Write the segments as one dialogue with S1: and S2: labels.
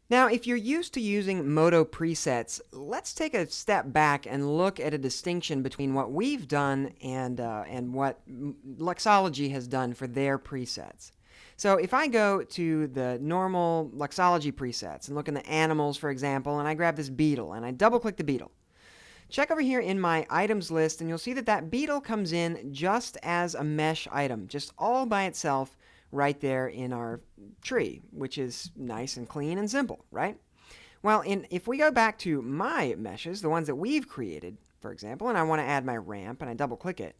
S1: Now, if you're used to using Modo presets, let's take a step back and look at a distinction between what we've done and what Luxology has done for their presets. So if I go to the normal Luxology presets and look in the animals, for example, and I grab this beetle and I double-click the beetle, check over here in my items list and you'll see that that beetle comes in just as a mesh item, just all by itself right there in our tree, which is nice and clean and simple, right? Well, if we go back to my meshes, the ones that we've created, for example, and I want to add my ramp and I double click it,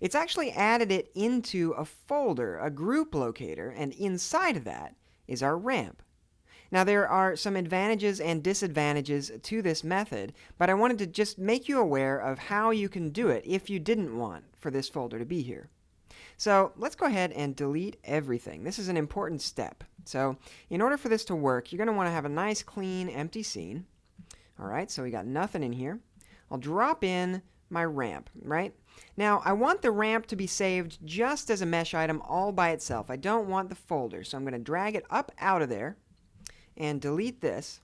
S1: it's actually added it into a folder, a group locator, and inside of that is our ramp. Now, there are some advantages and disadvantages to this method, but I wanted to just make you aware of how you can do it if you didn't want for this folder to be here. So let's go ahead and delete everything. This is an important step. So in order for this to work, you're going to want to have a nice, clean, empty scene. All right, so we got nothing in here. I'll drop in my ramp, right? Now, I want the ramp to be saved just as a mesh item all by itself. I don't want the folder, so I'm going to drag it up out of there and delete this.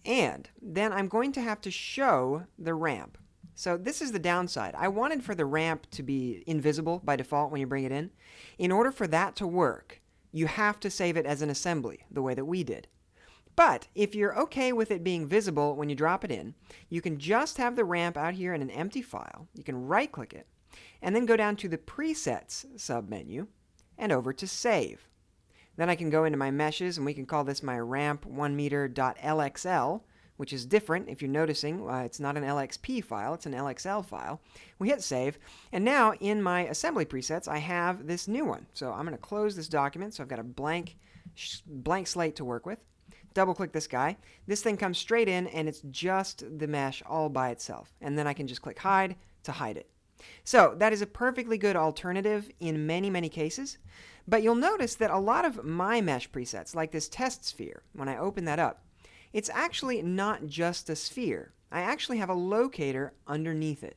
S1: And then I'm going to have to show the ramp. So this is the downside. I wanted for the ramp to be invisible by default when you bring it in. In order for that to work, you have to save it as an assembly, the way that we did. But if you're okay with it being visible when you drop it in, you can just have the ramp out here in an empty file. You can right-click it, and then go down to the Presets submenu, and over to Save. Then I can go into my meshes, and we can call this my ramp1meter.lxl, which is different. If you're noticing, it's not an LXP file, it's an LXL file. We hit Save, and now in my assembly presets, I have this new one. So I'm going to close this document, so I've got a blank slate to work with. Double-click this guy. This thing comes straight in, and it's just the mesh all by itself. And then I can just click Hide to hide it. So that is a perfectly good alternative in many, many cases. But you'll notice that a lot of my mesh presets, like this test sphere, when I open that up, it's actually not just a sphere. I actually have a locator underneath it.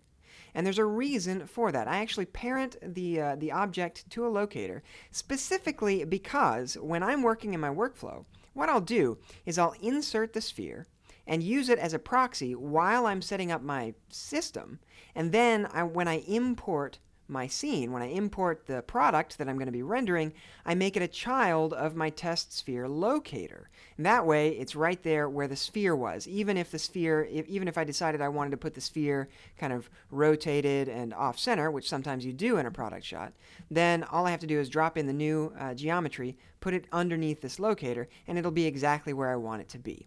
S1: And there's a reason for that. I actually parent the object to a locator specifically because when I'm working in my workflow, what I'll do is I'll insert the sphere and use it as a proxy while I'm setting up my system. And then when I import my scene, when I import the product that I'm going to be rendering, I make it a child of my test sphere locator. And that way, it's right there where the sphere was. Even if I decided I wanted to put the sphere kind of rotated and off-center, which sometimes you do in a product shot, then all I have to do is drop in the new geometry, put it underneath this locator, and it'll be exactly where I want it to be.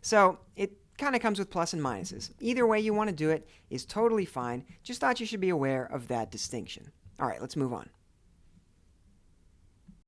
S1: So it kind of comes with plus and minuses. Either way you want to do it is totally fine. Just thought you should be aware of that distinction. All right, let's move on.